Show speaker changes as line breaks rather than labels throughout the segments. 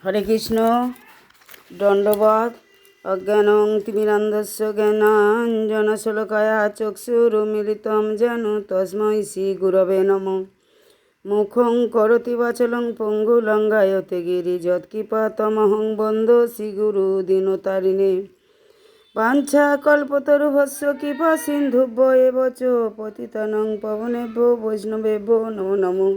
হরে কৃষ্ণ। দণ্ডবৎ। অজ্ঞানং তিমিরান্ধস্য জ্ঞানাঞ্জনশলাকয়া চক্ষুরুন্মিলিतं যেন তস্मै শ্রীগুরবে নমঃ। মুখং করোতি বাচালং পঙ্গুলঙ্ঘায়তে গিরিযৎকৃপাতমহং বন্দে শ্রীগুরুদীনতারিণে। বাঞ্ছাকল্পতরুভ্যশ্চ কৃপা সিন্ধুভ্য এব চ পতিতানাং পাবনেভ্যো বৈষ্ণবেভ্যো নমো নমঃ।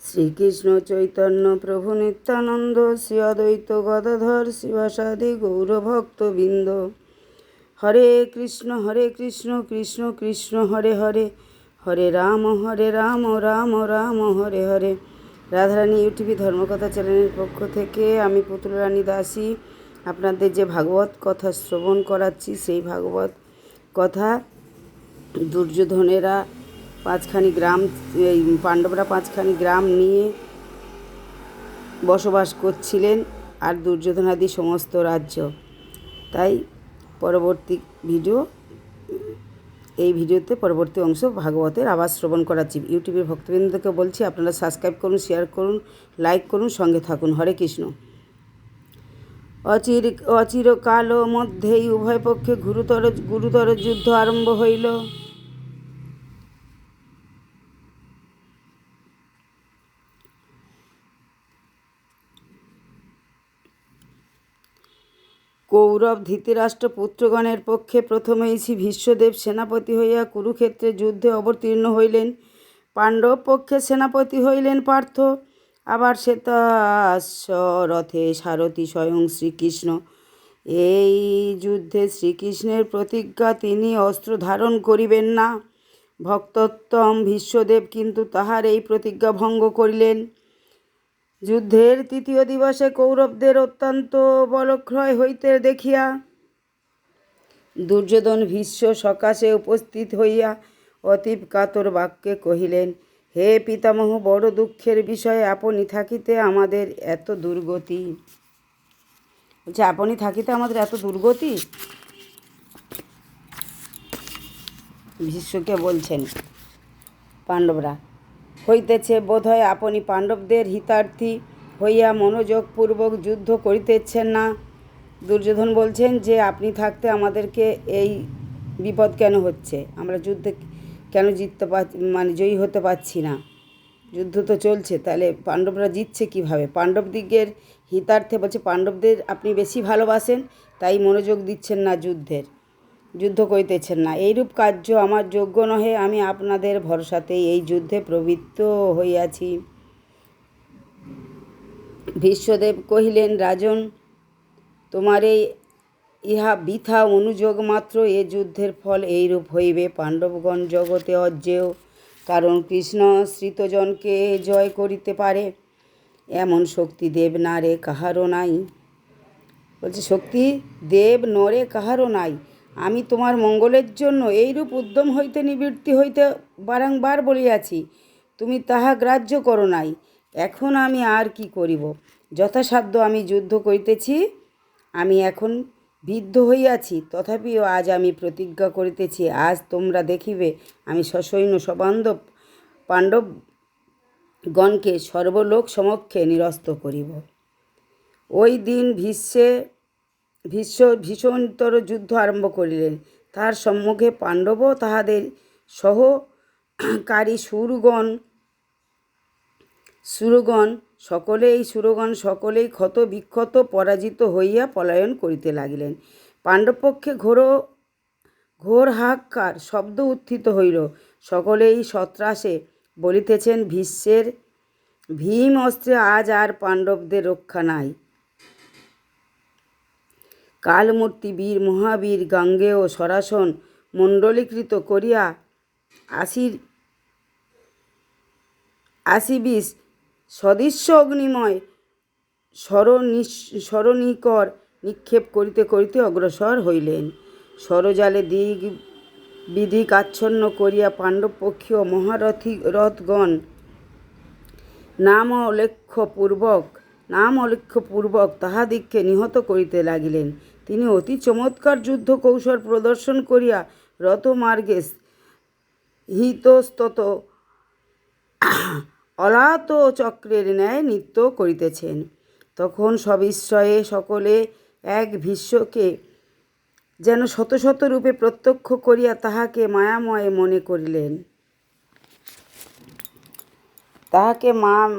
শ্রীকৃষ্ণ চৈতন্য প্রভু নিত্যানন্দ শ্রী অদ্বৈত গদাধর শিবাসাদি গৌরভক্তবৃন্দ। হরে কৃষ্ণ কৃষ্ণ কৃষ্ণ হরে হরে, হরে রাম রাম রাম হরে হরে। রাধারানী ইউটিউব ধর্মকথা চ্যানেলের পক্ষ থেকে আমি পুতুল রানী দাসী আপনাদের যে ভাগবত কথা শ্রবণ করাচ্ছি, সেই ভাগবত কথা দুর্যোধনেরা পাঁচখানি গ্রাম, এই পাণ্ডবরা পাঁচখানি গ্রাম নিয়ে বসবাস করছিলেন, আর দুর্যোধনাদি সমস্ত রাজ্য। তাই পরবর্তী ভিডিওতে পরবর্তী অংশ ভাগবতের আবার শ্রবণ করাচ্ছি। ইউটিউবের ভক্তবৃন্দকে বলছি, আপনারা সাবস্ক্রাইব করুন, শেয়ার করুন, লাইক করুন, সঙ্গে থাকুন। হরে কৃষ্ণ। অচিরকাল মধ্যেই উভয় পক্ষে গুরুতর যুদ্ধ আরম্ভ হইল। কৌরব ধৃতরাষ্ট্র পুত্রগণের পক্ষে প্রথমেই শ্রী ভীষ্মদেব সেনাপতি হইয়া কুরুক্ষেত্রে যুদ্ধে অবতীর্ণ হইলেন। পাণ্ডব পক্ষে সেনাপতি হইলেন পার্থ। আবার শ্বেতাশ্বরথে সারথি স্বয়ং শ্রীকৃষ্ণ। এই যুদ্ধে শ্রীকৃষ্ণের প্রতিজ্ঞা, তিনি অস্ত্র ধারণ করিবেন না। ভক্তোত্তম ভীষ্মদেব কিন্তু তাহার এই প্রতিজ্ঞা ভঙ্গ করিলেন। যুদ্ধের তৃতীয় দিবসে কৌরবদের অত্যন্ত বলক্ষয় হইতে দেখিয়া দুর্যোধন ভীষ্ম সকাশে উপস্থিত হইয়া অতীব কাতর বাক্যে কহিলেন, হে পিতামহ, বড় দুঃখের বিষয়ে আপনি থাকিতে আমাদের এত দুর্গতি। বলছে, আপনি থাকিতে আমাদের এত দুর্গতি। ভীষ্মকে বলছেন পাণ্ডবরা, হইতেছে বোধহয় আপনি পাণ্ডবদের হিতার্থী হইয়া মনোযোগপূর্বক যুদ্ধ করিতেছেন না। দুর্যোধন বলছেন যে আপনি থাকতে আমাদেরকে এই বিপদ কেন হচ্ছে, আমরা যুদ্ধে কেন জয়ী হতে পারছি না। যুদ্ধ তো চলছে, তাহলে পাণ্ডবরা জিতছে কিভাবে? পাণ্ডবদিগের হিতার্থে বলছে, পাণ্ডবদের আপনি বেশি ভালোবাসেন, তাই মনোযোগ দিচ্ছেন না, যুদ্ধ করিতেছেন না। এইরূপ কার্য আমার যোগ্য নহে। আমি আপনাদের ভরসাতেই এই যুদ্ধে প্রবৃত্ত হইয়াছি। ভীষ্মদেব কহিলেন, রাজন, তোমার ইহা বৃথা অনুযোগ মাত্র। এ যুদ্ধের ফল এইরূপ হইবে। পাণ্ডবগণ জগতে অজেয়, কারণ কৃষ্ণ শ্রিতজনকে জয় করিতে পারে এমন শক্তি দেব নারে কাহারও নাই। বলছে, শক্তি দেব নরে কাহারও নাই। আমি তোমার মঙ্গলের জন্য এইরূপ উদ্যম হইতে নিবৃত্তি হইতে বারংবার বলিয়াছি, তুমি তাহা গ্রাহ্য করো নাই। এখন আমি আর কি করিব? যথাসাধ্য আমি যুদ্ধ করিতেছি। আমি এখন বিদ্ধ হইয়াছি, তথাপিও আজ আমি প্রতিজ্ঞা করিতেছি, আজ তোমরা দেখিবে আমি সসৈন্য সবান্ধব পাণ্ডবগণকে সর্বলোক সমক্ষে নিরস্ত করিব। ওই দিন ভীষ্ম ভীষণতর যুদ্ধ আরম্ভ করিলেন। তার সম্মুখে পাণ্ডব তাহাদের সহকারী সুরগণ সকলেই ক্ষত বিক্ষত পরাজিত হইয়া পলায়ন করিতে লাগিলেন। পাণ্ডবপক্ষে ঘোর হাহাকার শব্দ উত্থিত হইল। সকলেই সত্রাসে বলিতেছেন, ভীম অস্ত্রে আজ আর পাণ্ডবদের রক্ষা নাই। কালমূর্তি বীর মহাবীর গাঙ্গেয় সরাসন মণ্ডলীকৃত করিয়া আশিবিশ সদৃশ্য অগ্নিময় স্মরণীকর নিক্ষেপ করিতে করিতে অগ্রসর হইলেন। সরজালে দিক বিদিক আচ্ছন্ন করিয়া পাণ্ডবপক্ষীয় মহারথগণ নাম অলক্ষ্যপূর্বক তাহাদিগকে নিহত করিতে লাগিলেন। তিনি অতি চমৎকার যুদ্ধ কৌশল প্রদর্শন করিয়া রথমার্গে হিতস্তত অলাত চক্রের ন্যায় নৃত্য করিতেছেন। তখন সবিস্ময়ে সকলে এক ভীষ্মকে যেন শত শত রূপে প্রত্যক্ষ করিয়া তাহাকে মায়াময় মনে করিলেন।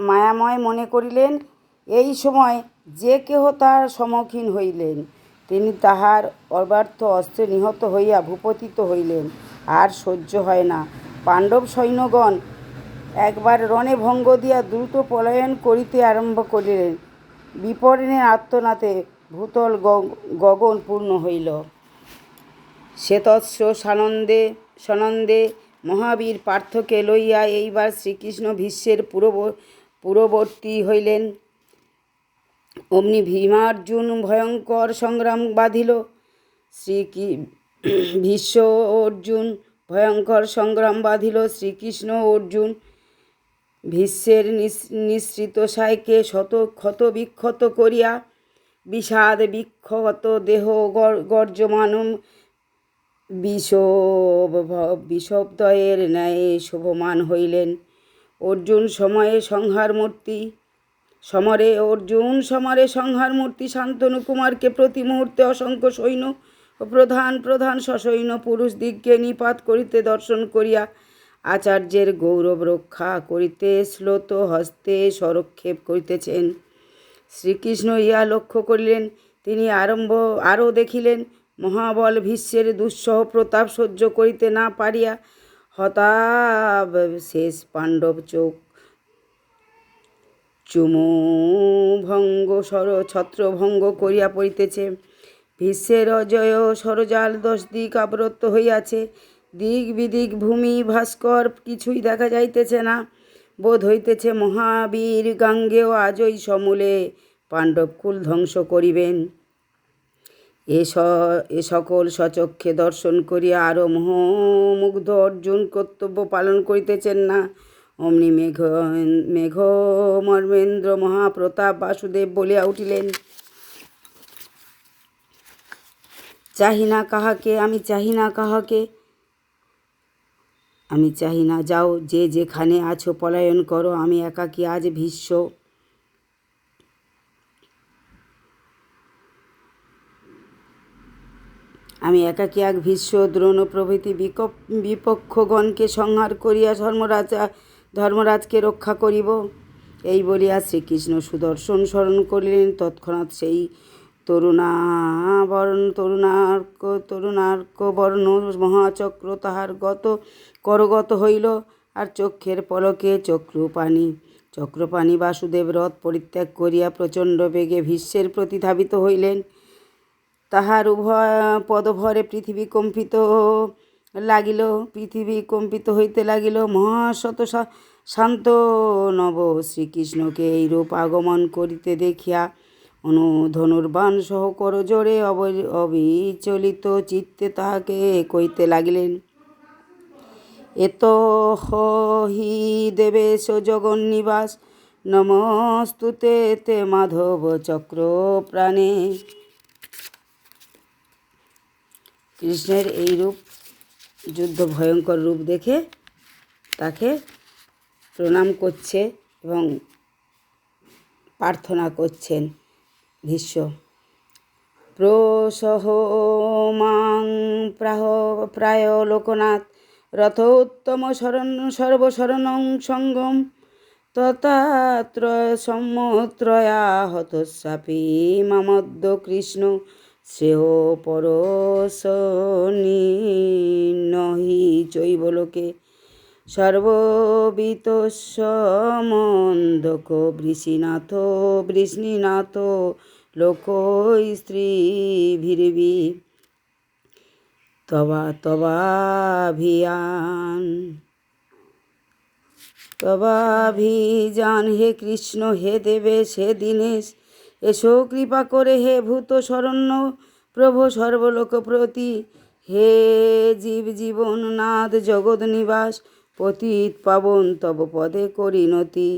মায়াময় মনে করিলেন। এই সময় যে কেহ তার সম্মুখীন হইলেন, তিনি তাহার অব্যর্থ অস্ত্রে নিহত হইয়া ভূপতিত হইলেন। আর সহ্য হয় না। পাণ্ডব সৈন্যগণ একবার রণে ভঙ্গ দিয়া দ্রুত পলায়ন করিতে আরম্ভ করিলেন। বিপর্ণের আর্তনাদে ভূতল গগন পূর্ণ হইল। শ্বেতস্র সানন্দে মহাবীর পার্থকে লইয়া এইবার শ্রীকৃষ্ণ ভীষ্মের পূর্ববর্তী হইলেন। অমনি ভীমার্জুন ভয়ঙ্কর সংগ্রাম বাধিল। ভীষ্ম অর্জুন ভয়ঙ্কর সংগ্রাম বাধিল। শ্রীকৃষ্ণ অর্জুন ভীষ্মের নিঃসৃত সায়কে ক্ষত বিক্ষত করিয়া বিষাদ বিক্ষত দেহ গর্জমান বিষবদয়ের ন্যায় শোভমান হইলেন। অর্জুন সমরে সংহার মূর্তি শান্তনু কুমারকে প্রতি মুহূর্তে অসংখ্য সৈন্য ও প্রধান সসৈন্য পুরুষ দিগকে নিপাত করিতে দর্শন করিয়া আচার্যের গৌরব রক্ষা করিতে শ্লোত হস্তে স্বরক্ষেপ করিতেছেন। শ্রীকৃষ্ণ ইহা লক্ষ্য করিলেন। তিনি আরও দেখিলেন, মহাবল ভীষ্মের দুঃসহ প্রতাপ সহ্য করিতে না পারিয়া হতাব শেষ পাণ্ডব চোখ ছত্রভঙ্গ করিয়া পড়িতেছে। ভীষ্মের অজয় সরজাল 10 দিক আবৃত হইয়াছে। দিক বিদিক ভূমি ভাস্কর কিছুই দেখা যাইতেছে না। বোধ হইতেছে মহাবীর গাঙ্গেয় আজই সমূলে পাণ্ডবকুল ধ্বংস করিবেন। এ সকল স্বচক্ষে দর্শন করিয়া আরও মোহমুগ্ধ অর্জুন কর্তব্য পালন করিতেছেন না। অমনি মেঘমর্মেন্দ্র মহাপ্রতাপ বাসুদেব বলিয়া উঠিলেন, চাহি না কাহাকে, আমি চাহি না কাহাকে, আমি চাহি না। যাও, যে যেখানে আছো পলায়ন করো। আমি একাকী আজ ভীষ্ম দ্রোণ প্রভৃতি বিপক্ষগণকে সংহার করিয়া ধর্মরাজকে রক্ষা করিব। এই বলিয়া শ্রীকৃষ্ণ সুদর্শন স্মরণ করিলেন। তৎক্ষণাৎ সেই তরুণার্কবর্ণ মহাচক্র তাহার করগত হইল। আর চক্ষের পলকে চক্রপাণি বাসুদেব রথ পরিত্যাগ করিয়া প্রচণ্ড বেগে ভীষ্মের প্রতি ধাবিত হইলেন। তাহার উভয় পদভরে পৃথিবী কম্পিত হইতে লাগিল। মহাশত শান্তনব শ্রীকৃষ্ণকে এইরূপ আগমন করিতে দেখিয়া ধনুর্বাণ সহ করজোড়ে অবিচলিত চিত্তে তাহাকে কইতে লাগিলেন, এত হি দেবেশ জগন্নিবাস নমস্তুতে তে মাধব চক্র প্রাণে। কৃষ্ণের এই রূপ, যুদ্ধ ভয়ঙ্কর রূপ দেখে তাকে প্রণাম করছে এবং প্রার্থনা করছেন ভীষ্ম। প্রসহ মাং প্রায় লোকনাথ রথোত্তম সর্বশরণং সঙ্গম তথাত্র সম্মত্রয়া হতস্যাপি মামদ্য কৃষ্ণ শ্রেয় পরশনি চৈব লোকে সর্ববিতস্য মন্দক বৃষ্ণিনাথ লোকৈ স্ত্রীভির্বি তবাভিযান। হে কৃষ্ণ, হে দেবেশ, হে দীনেশ, এসো কৃপা করে। হে ভূত শরণ্য প্রভো সর্বলোকপ্রতি, হে জীবন নাথ জগৎ নিবাস, পতিত পাবন তব পদে করিনতি।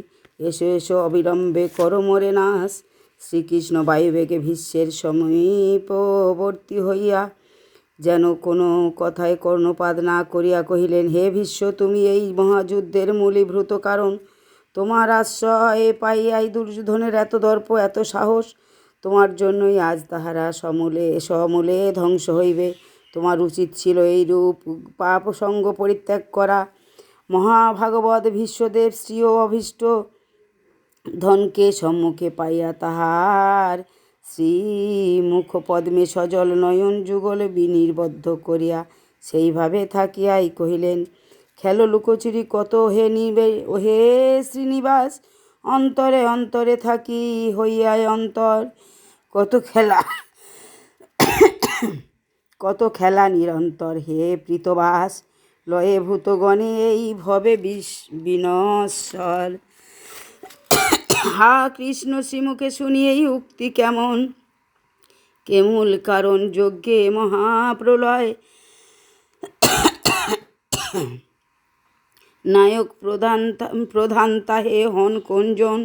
এসো অবিলম্বে কর মোরে নাশ। শ্রীকৃষ্ণ বায়ুবেগে ভীষ্মের সমীপবর্তী হইয়া যেন কোনো কথায় কর্ণপাত না করিয়া কহিলেন, হে ভীষ্ম, তুমি এই মহাযুদ্ধের মূলীভূত কারণ। তোমার আশ্রয় পাইয়াই দুর্যোধনের এত দর্প এত সাহস। তোমার জন্যই আজ তাহারা সমূলে ধ্বংস হইবে। তোমার উচিত ছিল এইরূপ পাপ সঙ্গ পরিত্যাগ করা। মহাভাগবত ভীষ্মদেব শ্রীয় অভীষ্ট ধনকে সম্মুখে পাইয়া তাহার শ্রীমুখ পদ্মে সজল নয়ন যুগল বিনির্বদ্ধ করিয়া সেইভাবে থাকিয়াই কহিলেন, খেলো লুকোচুরি কত হে শ্রীনিবাস, অন্তরে অন্তরে থাকি হইয়ায় অন্তর। কত খেলা নিরন্তর হে প্রীতবাস, লয়ে ভূতগণে এই ভবে বিনশ্বর। হা কৃষ্ণ শ্রীমুখে শুনি এই উক্তি কেমন, কেমূল কারণ যজ্ঞে মহাপ্রলয়। নায়ক প্রধান তাহে হন কোনজন,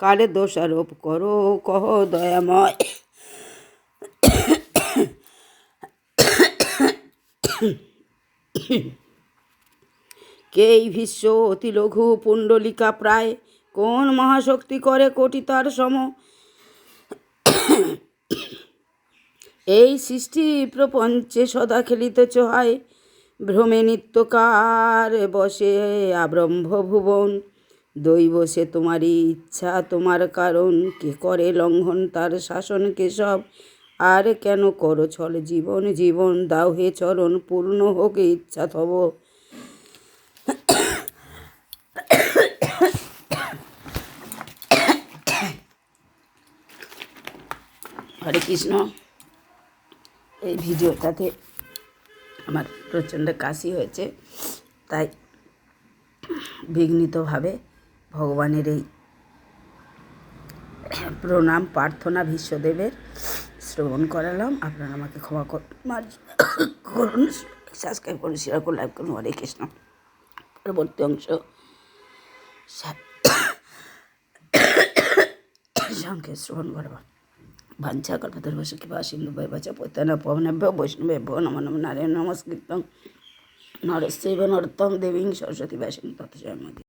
কারে দোষারোপ করো কহ দয়াময়। কে এই ভীষ্ম অতি লঘু পুণ্ডলিকা প্রায়, কোন মহাশক্তি করে কোটি তার সম। এই সৃষ্টি প্রপঞ্চে সদা খেলিতেছ হয়, ভ্রমে নিত্যকার বসে আব্রহ্ম ভুবন। দৈব সে তোমারই ইচ্ছা তোমার কারণ, কে করে লঙ্ঘন তার শাসন কেশব। আর কেন করো ছল জীবন জীবন, দাও হে চরণ পূর্ণ হোক ইচ্ছা তব। হরে কৃষ্ণ। এই ভিডিওটাতে আমার প্রচণ্ড কাশি হয়েছে, তাই বিঘ্নিতভাবে ভগবানের এই প্রণাম প্রার্থনা ভীষ্মদেবের শ্রবণ করালাম। আপনারা আমাকে ক্ষমা করুন, সাবস্ক্রাইব করুন, শেয়ার করুন, লাইক করুন। হরে কৃষ্ণ। পরবর্তী অংশ সংখ্যে শ্রবণ করব। বাঞ্ছা কল্পতরুভ্যশ্চ কৃপা সিন্ধুভ্যেব চ পতিতানাং পাবনেভ্যো বৈষ্ণবেভ্যো নমো নমো। নারায়ণ নমস্কৃত্যং নরস্যৈব নরোত্তমং দেবীং সরস্বতী ব্যাসং তৎ জয়মুদীরয়ে।